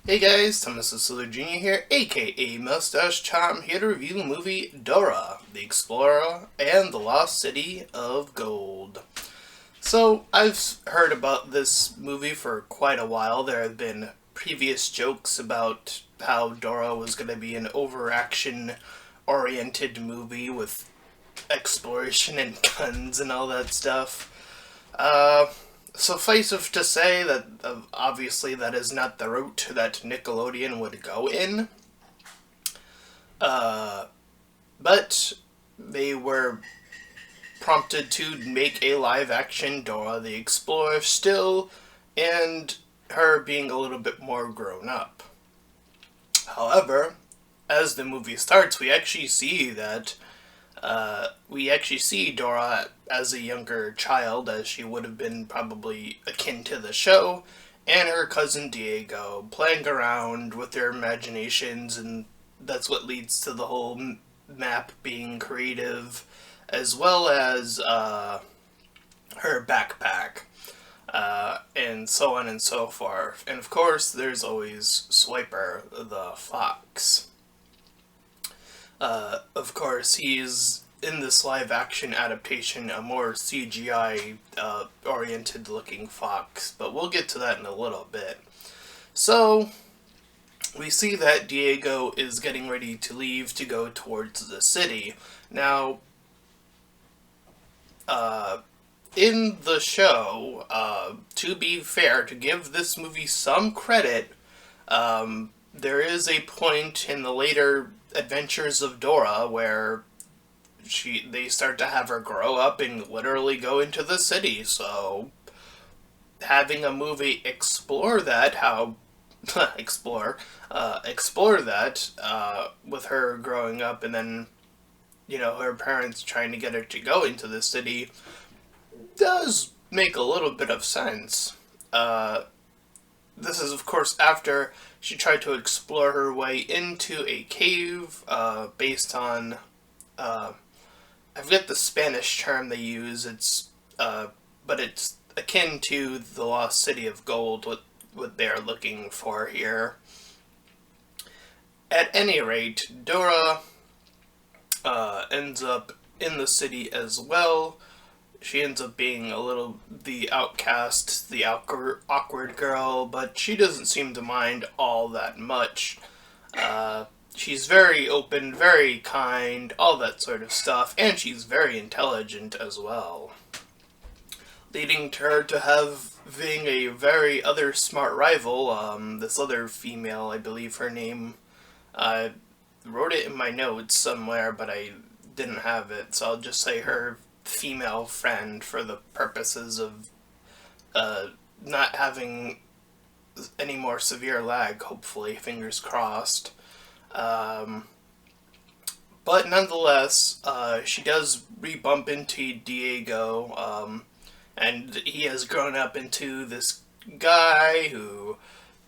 Hey guys, Thomas Siller Jr. here, aka Mustached. I'm here to review the movie Dora, the Explorer, and the Lost City of Gold. So, I've heard about this movie for quite a while. There have been previous jokes about how Dora was going to be an overaction oriented movie with exploration and guns and all that stuff. Uh, Suffice it to say that obviously that is not the route that Nickelodeon would go in. Uh, but they were prompted to make a live action Dora the Explorer still, and her being a little bit more grown up. However, as the movie starts, we actually see Dora as a younger child, as she would have been probably akin to the show, and her cousin Diego playing around with their imaginations, and that's what leads to the whole map being creative, as well as her backpack, and so on and so forth. And of course, there's always Swiper the fox. Of course, he's in this live action adaptation a more CGI oriented looking fox, but we'll get to that in a little bit. So, we see that Diego is getting ready to leave to go towards the city. Now, in the show, to be fair, to give this movie some credit, there is a point in the later adventures of Dora where they start to have her grow up and literally go into the city. So having a movie explore that, how explore that with her growing up, and then her parents trying to get her to go into the city, does make a little bit of sense. This is, of course, after she tried to explore her way into a cave based on, I forget the Spanish term they use. But it's akin to the Lost City of Gold, what they're looking for here. At any rate, Dora ends up in the city as well. She ends up being the outcast, the awkward girl, but she doesn't seem to mind all that much. She's very open, very kind, all that sort of stuff, and she's very intelligent as well. Leading to her to having a very other smart rival, this other female, I believe her name, I wrote it in my notes somewhere, but I didn't have it, so I'll just say her female friend for the purposes of not having any more severe lag, hopefully, fingers crossed. But nonetheless, she does re-bump into Diego, and he has grown up into this guy who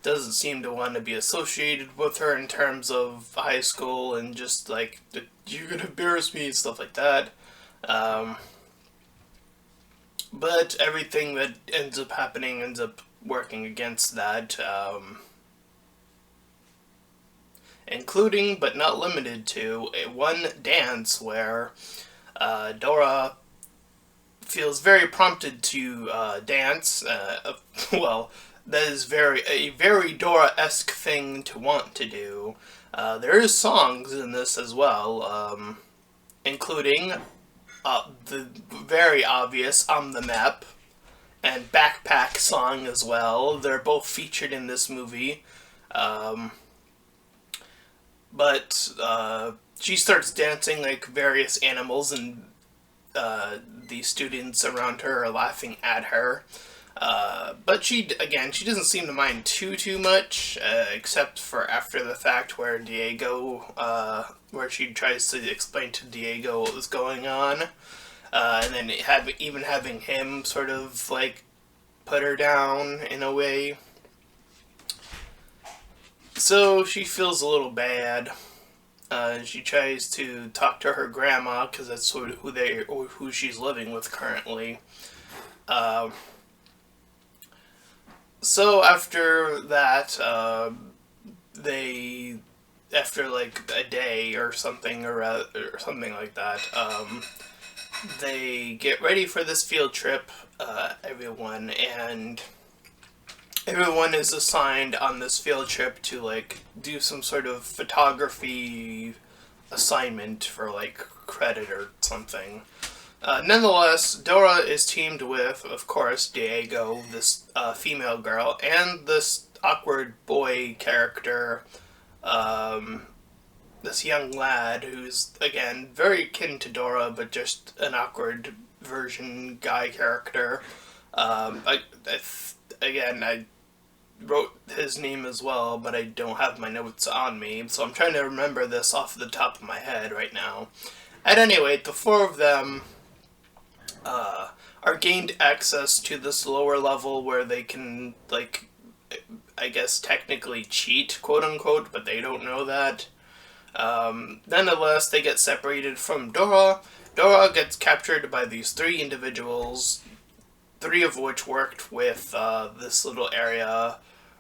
doesn't seem to want to be associated with her in terms of high school, and just like, you're gonna embarrass me and stuff like that. But everything that ends up happening ends up working against that, including but not limited to one dance where Dora feels very prompted to dance. Well, that is a very Dora-esque thing to want to do. There is songs in this as well, including the very obvious "On the Map" and "Backpack" song as well. They're both featured in this movie. But she starts dancing like various animals, and the students around her are laughing at her. But she doesn't seem to mind too much, except for after the fact where where she tries to explain to Diego what was going on, and then even having him sort of like put her down in a way. So she feels a little bad. She tries to talk to her grandma, because that's who she's living with currently. So after that, they, after like a day or something, or something like that, they get ready for this field trip, everyone, and everyone is assigned on this field trip to like do some sort of photography assignment for like credit or something. Nonetheless, Dora is teamed with, of course, Diego, this female girl, and this awkward boy character, um, this young lad who's, again, very akin to Dora, but just an awkward version guy character. Again, I wrote his name as well, but I don't have my notes on me, so I'm trying to remember this off the top of my head right now. At any rate, the four of them are gained access to this lower level where they can, like, I guess technically cheat, quote unquote, but they don't know that. Nonetheless, they get separated from Dora. Dora gets captured by these three individuals, three of which worked with this little area,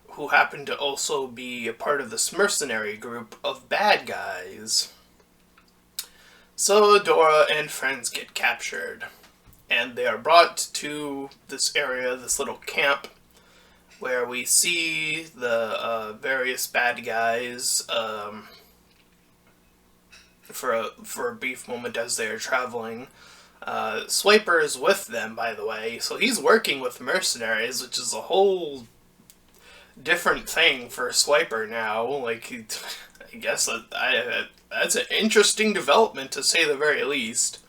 who happen to also be a part of this mercenary group of bad guys. So Dora and friends get captured, and they are brought to this area, this little camp, where we see the various bad guys for a brief moment as they are traveling. Swiper is with them, by the way, so he's working with mercenaries, which is a whole different thing for Swiper now. Like, I guess that's an interesting development, to say the very least.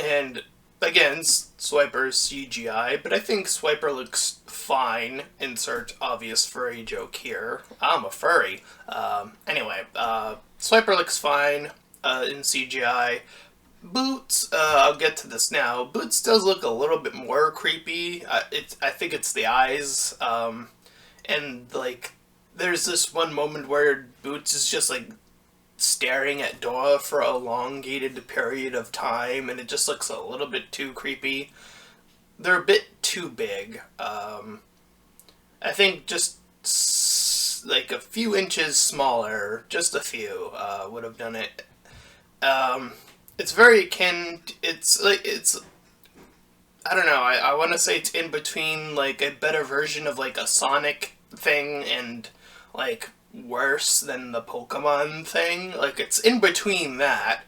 And again, Swiper's CGI, but I think Swiper looks fine. Insert obvious furry joke here. I'm a furry. Anyway, Swiper looks fine in CGI. Boots, I'll get to this now. Boots does look a little bit more creepy. I think it's the eyes. And like, there's this one moment where Boots is just like staring at Dora for a elongated period of time, and it just looks a little bit too creepy. They're a bit too big. I think just like a few inches smaller, just a few, would have done it. It's very akin. It's I don't know. I want to say it's in between like a better version of like a Sonic thing and like worse than the Pokemon thing. Like, it's in between that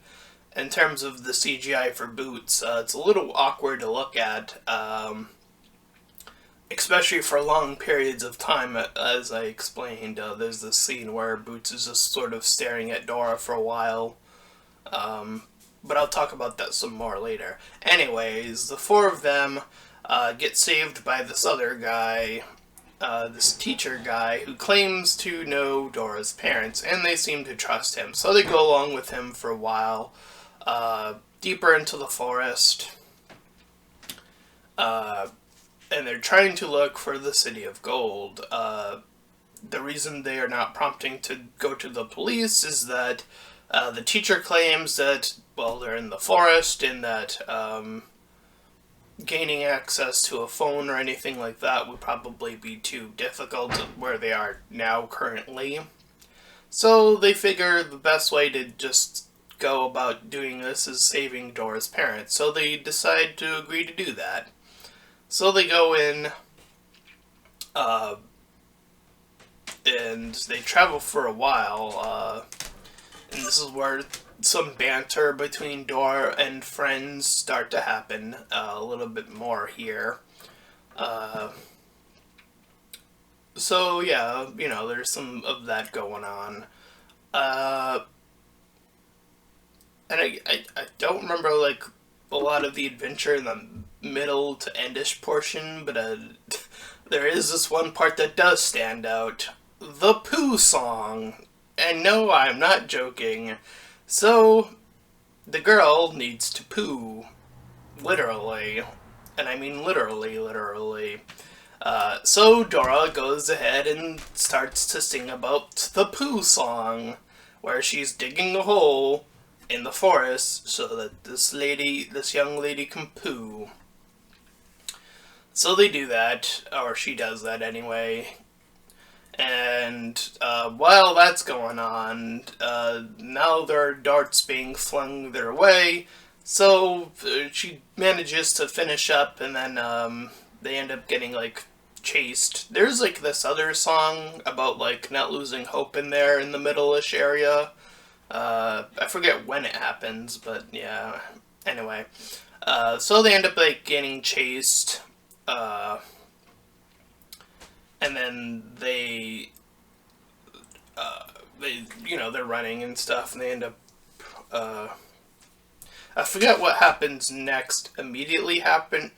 in terms of the CGI for Boots. It's a little awkward to look at, especially for long periods of time. As I explained, there's this scene where Boots is just sort of staring at Dora for a while. But I'll talk about that some more later. Anyways, the four of them get saved by this other guy, this teacher guy, who claims to know Dora's parents, and they seem to trust him. So they go along with him for a while, deeper into the forest, and they're trying to look for the City of Gold. The reason they are not prompting to go to the police is that the teacher claims that, well, they're in the forest, and that gaining access to a phone or anything like that would probably be too difficult where they are now currently. So they figure the best way to just go about doing this is saving Dora's parents. So they decide to agree to do that. So they go in, and they travel for a while, and this is where some banter between Dora and friends start to happen a little bit more here. So yeah, you know, there's some of that going on. And I don't remember like a lot of the adventure in the middle to endish portion, but there is this one part that does stand out. The Pooh song. And no, I'm not joking. So, the girl needs to poo. Literally. And I mean literally. So Dora goes ahead and starts to sing about the Pooh song, where she's digging a hole in the forest so that this young lady can poo. So they do that, or she does that anyway. And while that's going on, now there are darts being flung their way. So she manages to finish up, and then they end up getting like chased. There's like this other song about like not losing hope in there in the middle-ish area. I forget when it happens, but yeah. Anyway, so they end up like getting chased, uh, and then they they're running and stuff, and they end up. I forget what happens next. Immediately after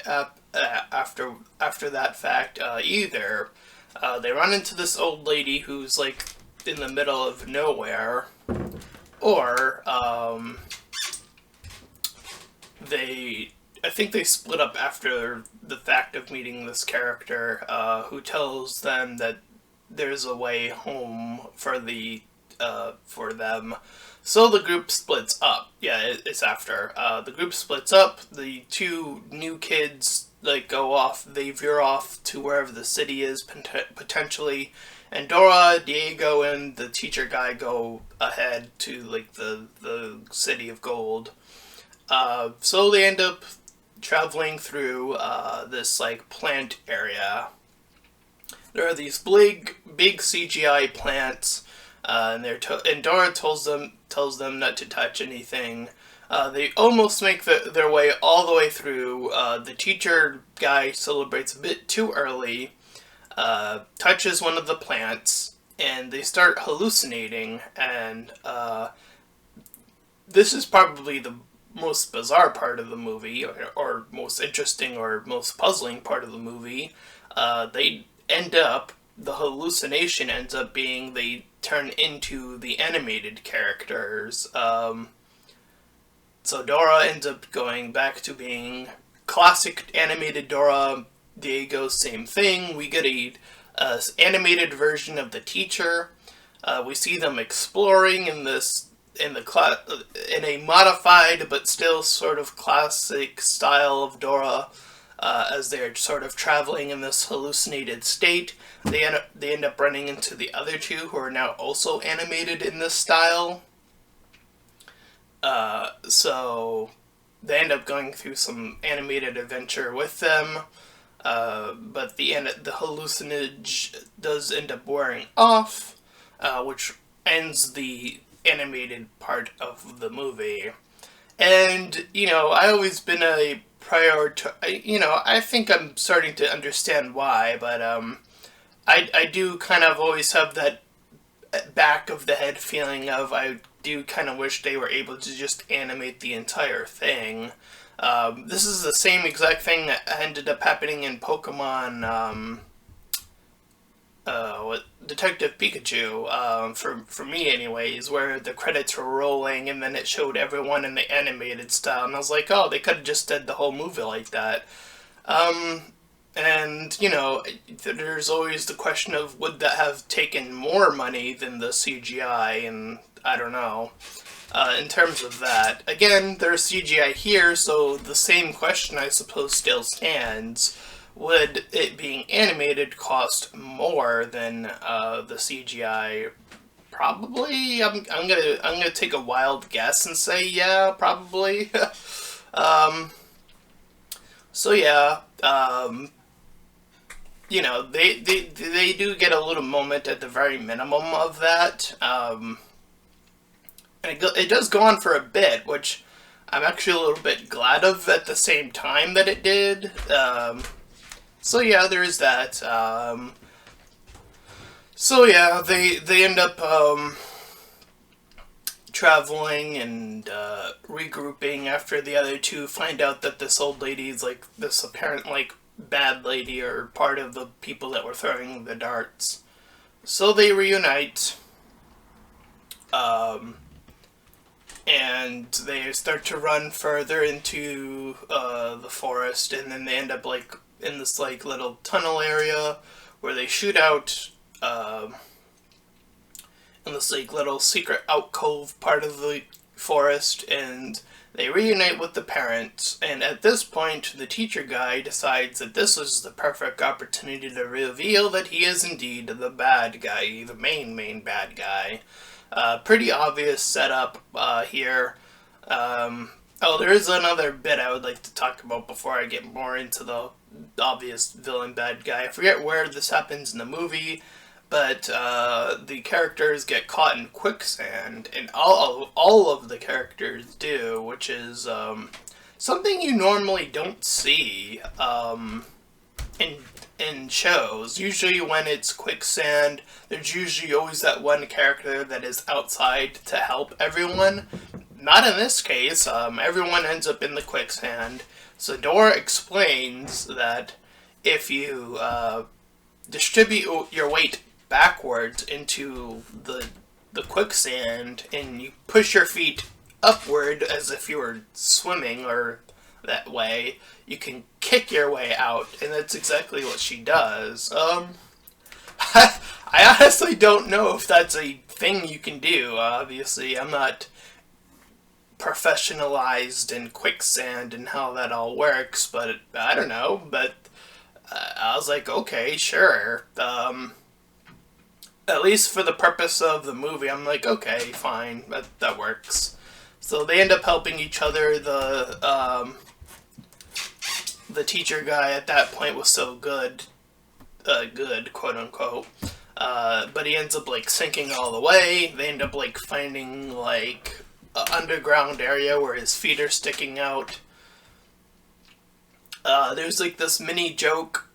that fact either. They run into this old lady who's like in the middle of nowhere, or I think they split up after the fact of meeting this character who tells them that there's a way home for them. So the group splits up. Yeah, it's after. The group splits up. The two new kids like go off. They veer off to wherever the city is potentially, and Dora, Diego, and the teacher guy go ahead to like the city of gold. So they end up traveling through this like plant area. There are these big CGI plants, and Dora tells them not to touch anything. They almost make their way all the way through. The teacher guy celebrates a bit too early, touches one of the plants, and they start hallucinating. And this is probably the most bizarre part of the movie, or most interesting or most puzzling part of the movie. The hallucination ends up being they turn into the animated characters. So Dora ends up going back to being classic animated Dora. Diego, same thing. We get a animated version of the teacher. We see them exploring in a modified but still sort of classic style of Dora. As they're sort of traveling in this hallucinated state, they end up running into the other two who are now also animated in this style. So they end up going through some animated adventure with them, but the hallucinage does end up wearing off, which ends the animated part of the movie. And I always been a I think I'm starting to understand why, but I do kind of always have that back of the head feeling of I do kind of wish they were able to just animate the entire thing. This is the same exact thing that ended up happening in Pokemon Detective Pikachu, for me anyways, where the credits were rolling and then it showed everyone in the animated style, and I was like, oh, they could have just did the whole movie like that. And, there's always the question of would that have taken more money than the CGI, and I don't know. In terms of that, again, there's CGI here, so the same question I suppose still stands. Would it being animated cost more than the CGI? Probably. I'm gonna take a wild guess and say yeah, probably. So yeah, they do get a little moment at the very minimum of that, and it does go on for a bit, which I'm actually a little bit glad of at the same time that it did. So yeah, there is that. So yeah, they end up traveling and regrouping after the other two find out that this old lady is like this apparent like bad lady or part of the people that were throwing the darts. So they reunite, and they start to run further into the forest, and then they end up like in this like little tunnel area where they shoot out in this like little secret alcove part of the forest, and They reunite with the parents, and at this point, the teacher guy decides that this is the perfect opportunity to reveal that he is indeed the bad guy, the main bad guy. Pretty obvious setup here. There is another bit I would like to talk about before I get more into the obvious villain bad guy. I forget where this happens in the movie, but the characters get caught in quicksand, and all of the characters do, which is something you normally don't see in shows. Usually when it's quicksand, there's usually always that one character that is outside to help everyone. Not in this case. Everyone ends up in the quicksand. So Dora explains that if you distribute your weight backwards into the quicksand and you push your feet upward as if you were swimming or that way, you can kick your way out, and that's exactly what she does. I honestly don't know if that's a thing you can do. Obviously, I'm not professionalized in quicksand and how that all works, but I don't know. But I was like, okay, sure. At least for the purpose of the movie, I'm like, okay, fine, that works. So they end up helping each other. The teacher guy at that point was so good, quote unquote. But he ends up like sinking all the way. They end up like finding like an underground area where his feet are sticking out. There's like this mini joke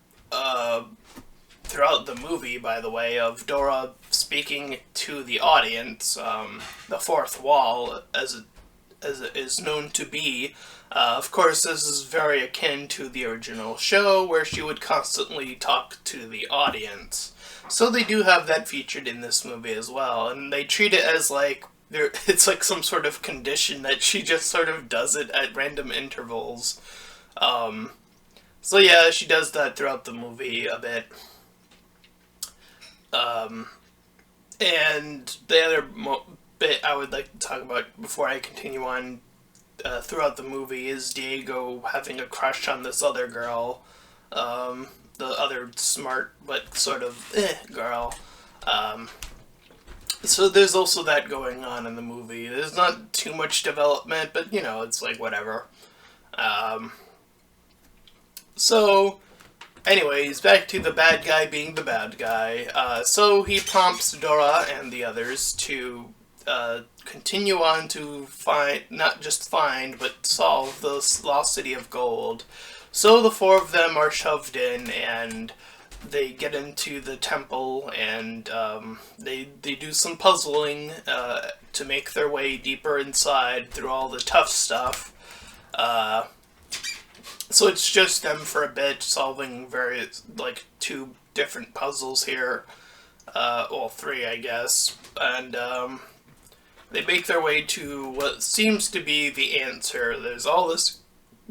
throughout the movie, by the way, of Dora speaking to the audience, the fourth wall, as it is known to be. Of course, this is very akin to the original show, where she would constantly talk to the audience. So they do have that featured in this movie as well, and they treat it as like it's like some sort of condition that she just sort of does it at random intervals. So yeah, she does that throughout the movie a bit. And the other bit I would like to talk about before I continue on throughout the movie is Diego having a crush on this other girl, the other smart but sort of girl. So there's also that going on in the movie. There's not too much development, but you know, it's like whatever. So anyways, back to the bad guy being the bad guy. So he prompts Dora and the others to continue on to not just find, but solve the lost city of gold. So the four of them are shoved in, and they get into the temple, and they do some puzzling to make their way deeper inside through all the tough stuff. So it's just them for a bit, solving various, like, 2 different puzzles here. Well, 3, I guess. And they make their way to what seems to be the answer. There's all this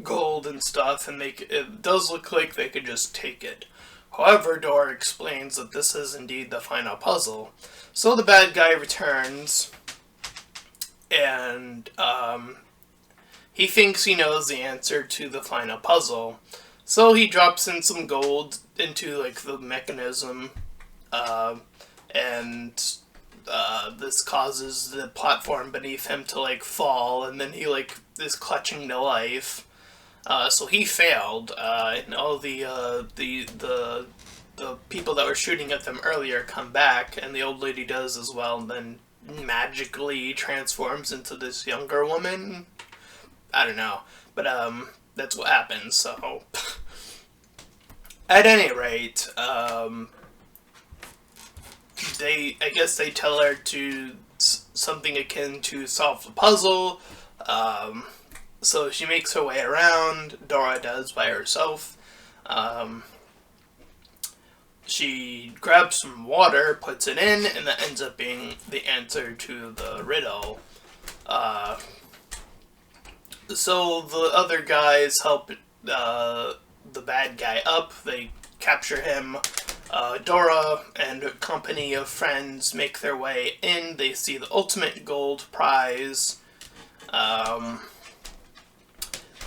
gold and stuff, and it does look like they could just take it. However, Dora explains that this is indeed the final puzzle. So the bad guy returns, and he thinks he knows the answer to the final puzzle. So he drops in some gold into like the mechanism, and this causes the platform beneath him to like fall, and then he like is clutching to life. So he failed, and all the people that were shooting at them earlier come back, and the old lady does as well, and then magically transforms into this younger woman. I don't know, but that's what happens. So at any rate, I guess they tell her to something akin to solve the puzzle. So she makes her way around. Dora does by herself. She grabs some water, puts it in, and that ends up being the answer to the riddle. So the other guys help the bad guy up. They capture him. Dora and a company of friends make their way in. They see the ultimate gold prize.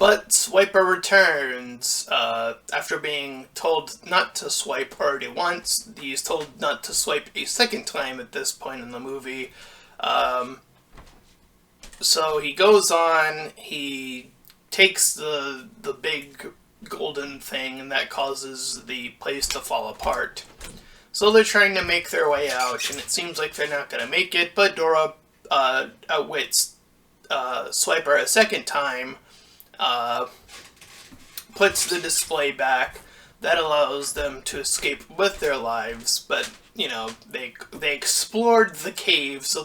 But Swiper returns after being told not to swipe already once. He's told not to swipe a second time at this point in the movie. So he goes on, he takes the big golden thing, and that causes the place to fall apart. So they're trying to make their way out, and it seems like they're not going to make it, but Dora outwits Swiper a second time, puts the display back. That allows them to escape with their lives, but, you know, they explored the cave, so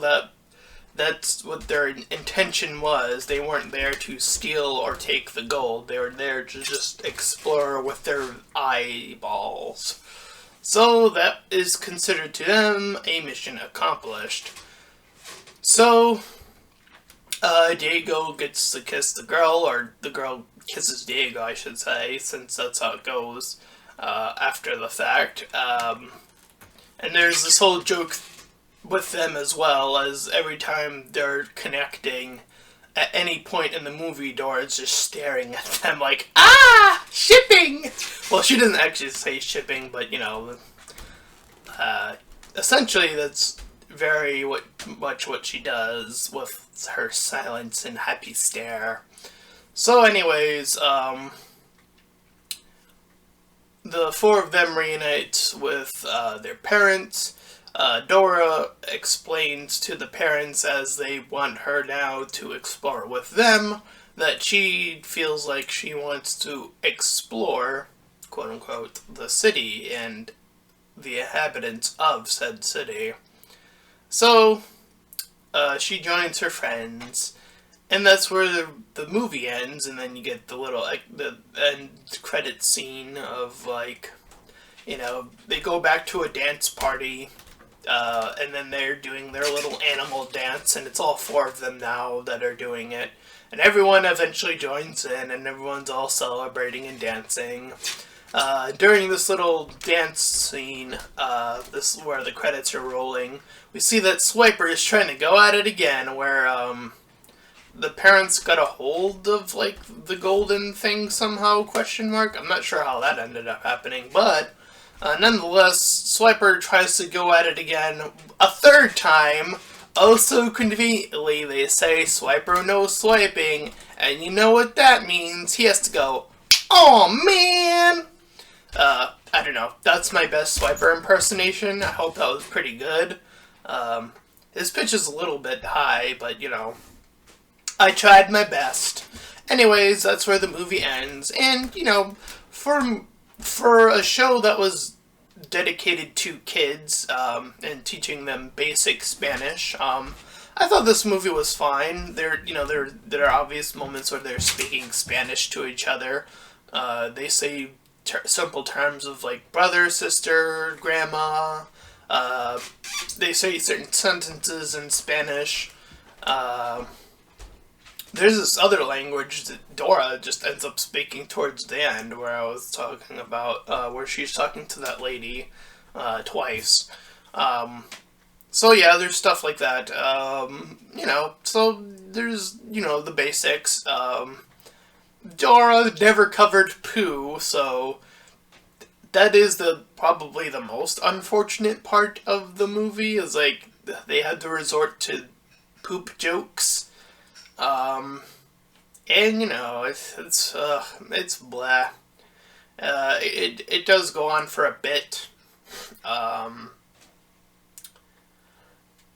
that's what their intention was. They weren't there to steal or take the gold. They were there to just explore with their eyeballs. So that is considered to them a mission accomplished. So, Diego gets to kiss the girl, or the girl kisses Diego, I should say, since that's how it goes after the fact. And there's this whole joke with them as well, as every time they're connecting, at any point in the movie, Dora's just staring at them like, ah, shipping! Well, she doesn't actually say shipping, but, you know, essentially that's very much what she does with her silence and happy stare. So anyways, the four of them reunite with their parents. Dora explains to the parents, as they want her now to explore with them, that she feels like she wants to explore, quote-unquote, the city and the inhabitants of said city. So, she joins her friends, and that's where the movie ends, and then you get the little, the end credit scene of, like, you know, they go back to a dance party, and then they're doing their little animal dance, and it's all four of them now that are doing it. And everyone eventually joins in, and everyone's all celebrating and dancing. During this little dance scene, this where the credits are rolling, we see that Swiper is trying to go at it again, where the parents got a hold of, like, the golden thing somehow, question mark? I'm not sure how that ended up happening, but nonetheless, Swiper tries to go at it again a third time. Also conveniently, they say Swiper no swiping, and you know what that means. He has to go, "Aw, man!" I don't know. That's my best Swiper impersonation. I hope that was pretty good. His pitch is a little bit high, but, you know, I tried my best. Anyways, that's where the movie ends, and, you know, for a show that was dedicated to kids, and teaching them basic Spanish, I thought this movie was fine. There are obvious moments where they're speaking Spanish to each other. They say simple terms of, like, brother, sister, grandma. They say certain sentences in Spanish. There's this other language that Dora just ends up speaking towards the end, where I was talking about, where she's talking to that lady twice. So yeah, there's stuff like that. You know, so there's, you know, the basics. Dora never covered poo, so that is probably the most unfortunate part of the movie, is, like, they had to resort to poop jokes. And, you know, it's blah. It does go on for a bit.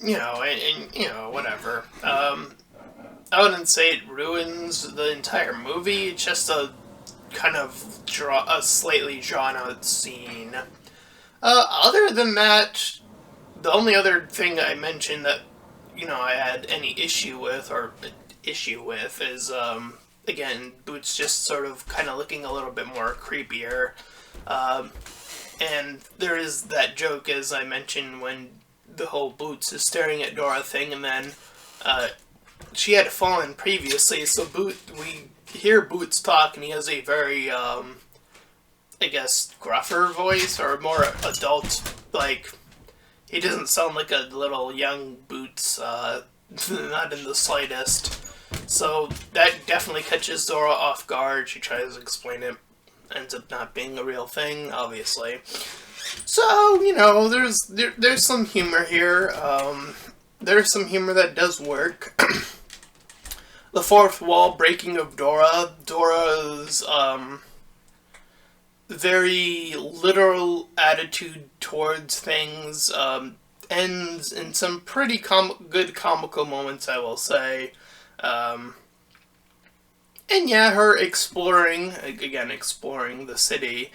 You know, and you know, whatever. I wouldn't say it ruins the entire movie. It's just a kind of a slightly drawn out scene. Other than that, the only other thing I mentioned that, you know, I had any issue with is, again, Boots just sort of kind of looking a little bit more creepier. And there is that joke, as I mentioned, when the whole Boots is staring at Dora thing, and then she had fallen previously, so we hear Boots talk, and he has a very, I guess, gruffer voice, or more adult, like, he doesn't sound like a little young Boots, not in the slightest. So that definitely catches Dora off guard. She tries to explain it, ends up not being a real thing, obviously. So, there's some humor here. There's some humor that does work. The fourth wall breaking of Dora. Dora's very literal attitude towards things ends in some pretty good comical moments, I will say. And yeah, her exploring the city,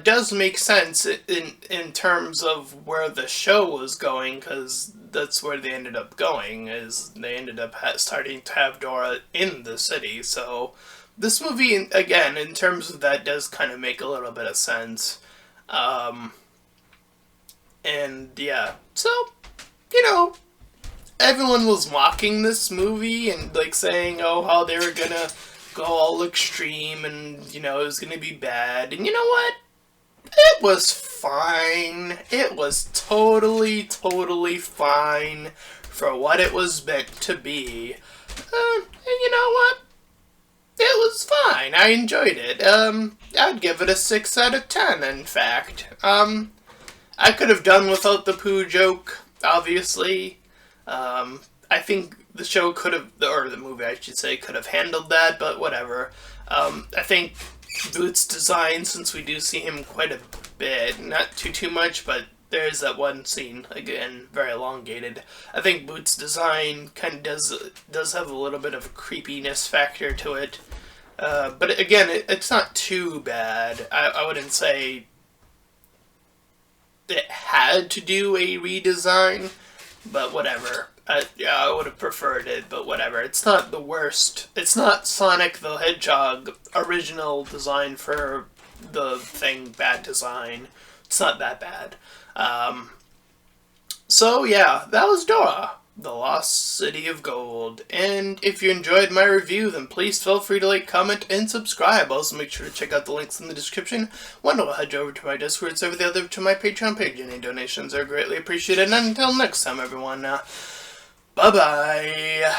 does make sense in terms of where the show was going, because that's where they ended up going, is they ended up starting to have Dora in the city, so this movie, again, in terms of that, does kind of make a little bit of sense. And yeah, so, everyone was mocking this movie and like saying, oh, how they were gonna go all extreme and, it was gonna be bad. And you know what? It was fine. It was totally, totally fine for what it was meant to be. And you know what? It was fine. I enjoyed it. I'd give it a 6 out of 10, in fact. I could have done without the poo joke, obviously. I think the show could have, or the movie, I should say, could have handled that, but whatever. I think Boots' design, since we do see him quite a bit, not too much, but there's that one scene, again, very elongated. I think Boots' design kind of does have a little bit of a creepiness factor to it. But again, it's not too bad. I wouldn't say it had to do a redesign, but whatever. I would have preferred it, but whatever. It's not the worst. It's not Sonic the Hedgehog original design for the thing, bad design. It's not that bad. So yeah, that was Dora, the Lost City of Gold. And if you enjoyed my review, then please feel free to like, comment, and subscribe. Also, make sure to check out the links in the description. One will head over to my Discord server, the other to my Patreon page. Any donations are greatly appreciated. And until next time, everyone, bye-bye.